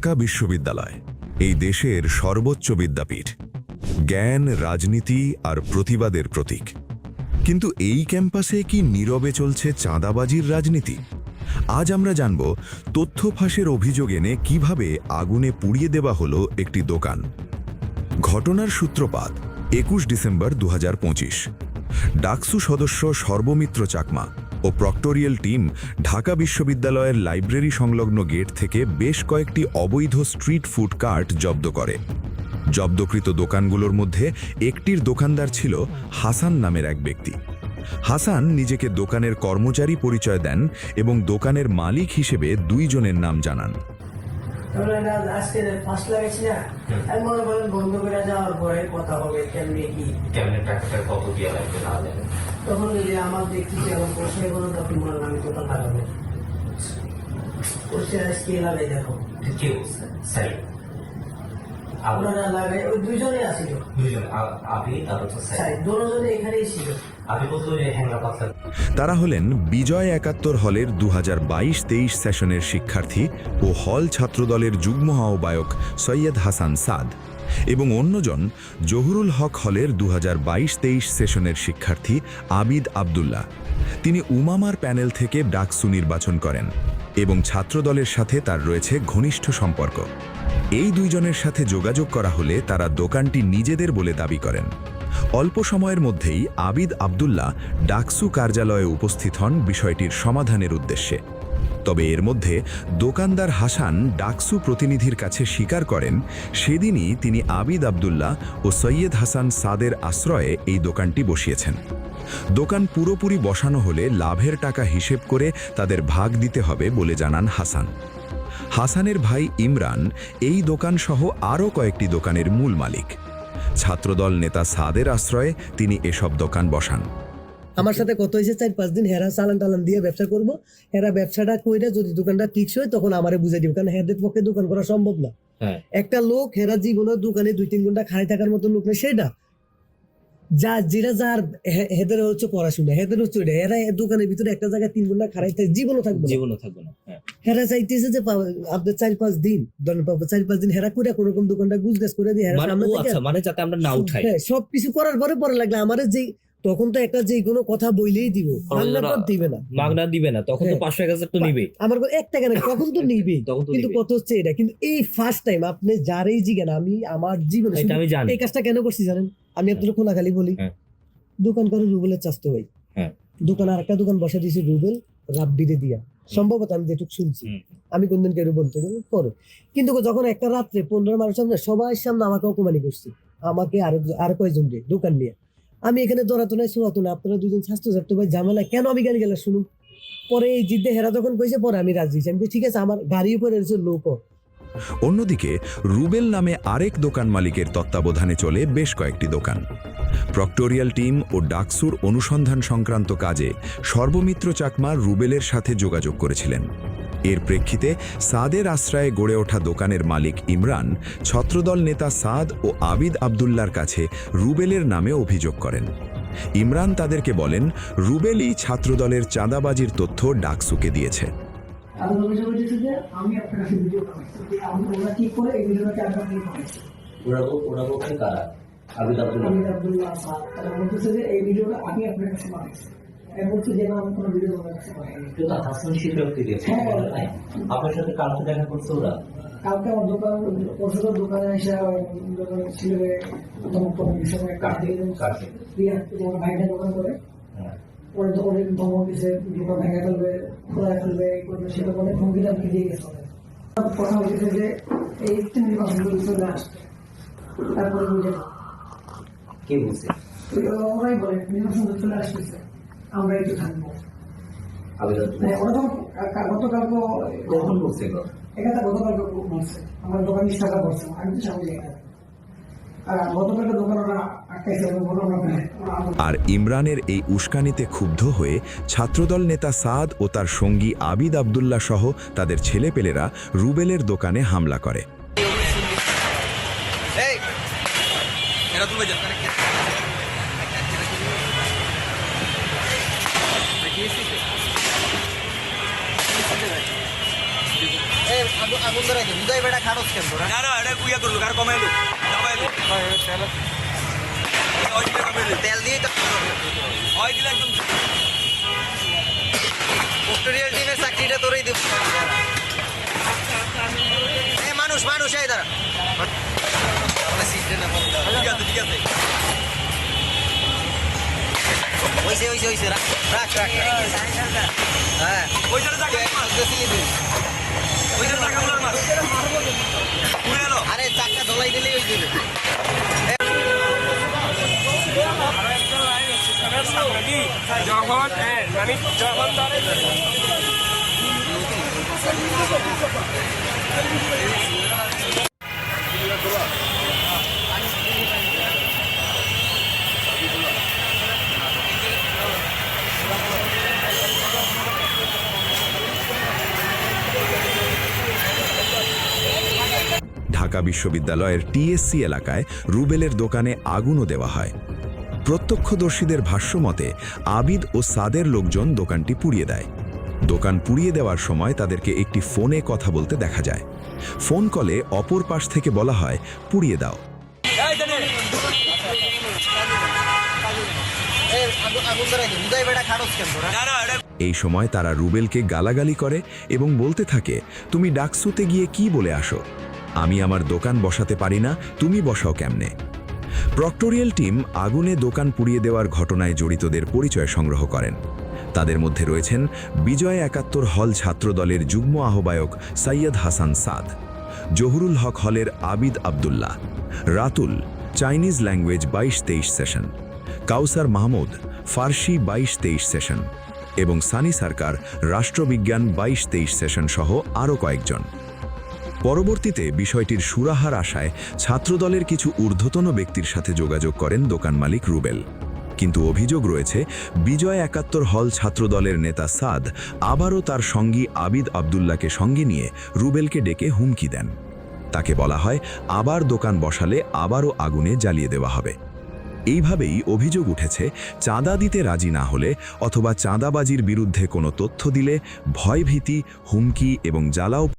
ঢাকা বিশ্ববিদ্যালয় এই দেশের সর্বোচ্চ বিদ্যাপীঠ, জ্ঞান, রাজনীতি আর প্রতিবাদের প্রতীক। কিন্তু এই ক্যাম্পাসে কি নীরবে চলছে চাঁদাবাজির রাজনীতি? আজ আমরা জানব তথ্য ফাঁসের অভিযোগ এনে কিভাবে আগুনে পুড়িয়ে দেওয়া হলো একটি দোকান। ঘটনার সূত্রপাত 21 ডিসেম্বর 2025। ডাকসু সদস্য সর্বমিত্র চাকমা ও প্রক্টোরিয়াল টিম ঢাকা বিশ্ববিদ্যালয়ের লাইব্রেরি সংলগ্ন গেট থেকে বেশ কয়েকটি অবৈধ স্ট্রিট ফুড কার্ট জব্দ করে। জব্দকৃত দোকানগুলোর মধ্যে একটির দোকানদার ছিল হাসান নামের এক ব্যক্তি। হাসান নিজেকে দোকানের কর্মচারী পরিচয় দেন এবং দোকানের মালিক হিসেবে দুইজনের নাম জানান। বন্ধ করে যাওয়ার পরে কথা হবে কেমনি কি কত দিয়ে লাগবে না লাগবে, তখন যদি আমার দেখছি এখন পোষে কোনো তখন বললাম আমি কোথা লাগাবো, পোষে আজকে লাগাই দেখো কি অবস্থা সাই আপনারা লাগাই ওই দুইজনে আসিল, দুইজন আপনি তারপর তো সাই দুজনে এখানেই ছিল। তারা হলেন বিজয় 71 হলের 2022-23 সেশনের শিক্ষার্থী ও হল ছাত্রদলের যুগ্ম আহ্বায়ক সৈয়দ হাসান সাদ এবং অন্যজন জহুরুল হক হলের 2022-23 সেশনের শিক্ষার্থী আবিদ আবদুল্লাহ। তিনি উমামার প্যানেল থেকে ডাকসু নির্বাচন করেন এবং ছাত্রদলের সাথে তার রয়েছে ঘনিষ্ঠ সম্পর্ক। এই দুইজনের সাথে যোগাযোগ করা হলে তারা দোকানটি নিজেদের বলে দাবি করেন। অল্প সময়ের মধ্যেই আবিদ আবদুল্লাহ ডাকসু কার্যালয়ে উপস্থিত হন বিষয়টির সমাধানের উদ্দেশ্যে। তবে এর মধ্যে দোকানদার হাসান ডাকসু প্রতিনিধির কাছে স্বীকার করেন সেদিনই তিনি আবিদ আবদুল্লাহ ও সৈয়দ হাসান সাদের আশ্রয়ে এই দোকানটি বসিয়েছেন। দোকান পুরোপুরি বসানো হলে লাভের টাকা হিসেব করে তাদের ভাগ দিতে হবে বলে জানান হাসান। হাসানের ভাই ইমরান এই দোকানসহ আরও কয়েকটি দোকানের মূল মালিক। ছাত্রদল নেতা সাদের আশ্রয়ে তিনি এসব দোকান বসান। আমার সাথে কত হয়েছে 4-5 দিন হেরা চালান টালান দিয়ে ব্যবসা করব, হেরা ব্যবসাটা কইরা যদি দোকানটা ঠিক হয় তখন আমারে বুঝাই দিব, কারণ হেদের পক্ষে দোকান করা সম্ভব না। একটা লোক হেরা জীবনের দোকানে 2-3 ঘন্টা খাড়ি থাকার মতো লোক নেই, সেটা যা যেটা যার হেদের হচ্ছে পড়াশোনা, হেদের হচ্ছে হেরা দোকানের ভিতরে একটা জায়গায় 3 ঘন্টা খাড়াই থাকে জীবনও থাকবে না। হেরা চাইতেছে যে আপনার 4-5 দিন ধরেন পাবো, 4-5 দিন হেরা করে কোনোরকম দোকানটা গুজগাছ করে দিয়ে মানে যাতে আমরা না উঠাই, সবকিছু করার পরে লাগলে আমারে যে তখন তো একটা যে কোনো কথা বইলেই দিব, মাগনা দিবে না, তখন তো 500-1000 তো নিবে, আমার 1 টাকা না তখন তো নিবে। কিন্তু কত হচ্ছে এটা, কিন্তু এই ফার্স্ট টাইম আপনি যারাই জিজ্ঞান আমি আমার জীবনে এই কাজটা কেন করছি জানেন? আমি আপনাদের খোলাখালি বলি, দোকান করে রুবেলের চাস্তো ভাই, দোকান আর একটা দোকান বসা দিয়েছে রুবেল রাব্বিরে দিয়া, সম্ভবত আমি যেটুকু শুনছি, আমি কোনদিন কেউ বলতে পরে। কিন্তু যখন একটা রাত্রে 15 মানুষ সামনে সবাই সামনে আমাকে অপমানি করছে, আমাকে আরো কয়েকজন দিয়ে দোকান নিয়ে, আমি এখানে দৌড়াতো না শোয়াতো না, আপনারা দুজন স্বাস্থ্য ছাড়তো ভাই ঝামেলা কেন আমি গাড়ি গেলে শুনুন। পরে এই জিদ্দে হেরা যখন কইছে পরে আমি রাজি হয়েছি, আমি ঠিক আছে আমার গাড়ির উপরে এসে লোক। অন্যদিকে রুবেল নামে আরেক দোকান মালিকের তত্ত্বাবধানে চলে বেশ কয়েকটি দোকান। প্রক্টোরিয়াল টিম ও ডাকসুর অনুসন্ধান সংক্রান্ত কাজে সর্বমিত্র চাকমা রুবেলের সাথে যোগাযোগ করেছিলেন। এর প্রেক্ষিতে সাদের আশ্রয়ে গড়ে ওঠা দোকানের মালিক ইমরান ছাত্রদল নেতা সাদ ও আবিদ আবদুল্লার কাছে রুবেলের নামে অভিযোগ করেন। ইমরান তাদেরকে বলেন রুবেলই ছাত্রদলের চাঁদাবাজির তথ্য ডাকসুকে দিয়েছে। আপনার সাথে কালকে দেখা করছে ওরা? কালকে আমার দোকানে এসে ভাইটা দোকান করে ওরা তো অনেক ধমক দিচ্ছে, দোকান ভেঙে ফেলবে, খোলা ফেলবে, এই করবে সেটা বলে হুমকিটা দিয়ে গেছে। কথা হচ্ছে যে এই 3 মাস চলে আসবে, তারপরে বুঝে কে বলছে ওরাই বলে নির্বাচন চলে আসতেছে, আমরা একটু থাকবো। গতকালকে বলছে আমার দোকান টাকা করছে, আমি তো সামনে আর ইমরানের এই উস্কানিতে ক্ষুব্ধ হয়ে ছাত্রদল নেতা সাদ ও তার সঙ্গী আবিদ আবদুল্লাহ সহ তাদের ছেলেপেলেরা রুবেলের দোকানে হামলা করে। আগুন ধরাই দে বুঝাই বেটা খারস কেন তোরা না এটা কুইয়া করলো আর কমাইলো দাবাইলো ওই দিলে কমাইলো তেল দিয়ে তো ওই দিলে একদম পোস্টোরিয়াল টিমের চাকরিটা তোরই দেব এই মানুষ এই দাঁড়া ঠিক আছে হইছে রাখ হ্যাঁ ওই জায়গা জায়গা মার ওই জায়গা জায়গা গুলোর মার পুরে এলো আরে চাকটা ধলাই দিলেই হয়ে যাবে ঢাকা বিশ্ববিদ্যালয়ের টিএসসি এলাকায় রুবেলের দোকানে আগুনও দেওয়া হয়। প্রত্যক্ষদর্শীদের ভাষ্যমতে আবিদ ও সাদের লোকজন দোকানটি পুড়িয়ে দেয়। দোকান পুড়িয়ে দেওয়ার সময় তাদেরকে একটি ফোনে কথা বলতে দেখা যায়। ফোন কলে অপর পাশ থেকে বলা হয় পুড়িয়ে দাও। আগুন ধরাই দে বুঝাই বেটা খারস কেন তোরা এই সময় তারা রুবেলকে গালাগালি করে এবং বলতে থাকে, তুমি ডাকসুতে গিয়ে কি বলে আসো? আমি আমার দোকান বসাতে পারি না, তুমি বসাও কেমনে? প্রক্টোরিয়াল টিম আগুনে দোকান পুড়িয়ে দেওয়ার ঘটনায় জড়িতদের পরিচয় সংগ্রহ করেন। তাদের মধ্যে রয়েছেন বিজয় ৭১ হল ছাত্রদলের যুগ্ম আহ্বায়ক সৈয়দ হাসান সাদ, জহুরুল হক হলের আবিদ আবদুল্লাহ, রাতুল চাইনিজ ল্যাঙ্গুয়েজ ২২-২৩ সেশন, কাউসার মাহমুদ ফার্সি ২২-২৩ সেশন এবং সানি সরকার রাষ্ট্রবিজ্ঞান ২২-২৩ সেশন সহ আরও কয়েকজন। পরবর্তীতে বিষয়টির সুরাহার আশায় ছাত্রদলের কিছু ঊর্ধ্বতন ব্যক্তির সাথে যোগাযোগ করেন দোকান মালিক রুবেল। কিন্তু অভিযোগ রয়েছে বিজয় ৭১ হল ছাত্রদলের নেতা সাদ আবারও তার সঙ্গী আবিদ আবদুল্লাহকে সঙ্গে নিয়ে রুবেলকে ডেকে হুমকি দেন। তাকে বলা হয় আবার দোকান বসালে আবারও আগুনে জ্বালিয়ে দেওয়া হবে। এইভাবেই অভিযোগ উঠেছে চাঁদা দিতে রাজি না হলে অথবা চাঁদাবাজির বিরুদ্ধে কোনো তথ্য দিলে ভয়ভীতি, হুমকি এবং জ্বালাও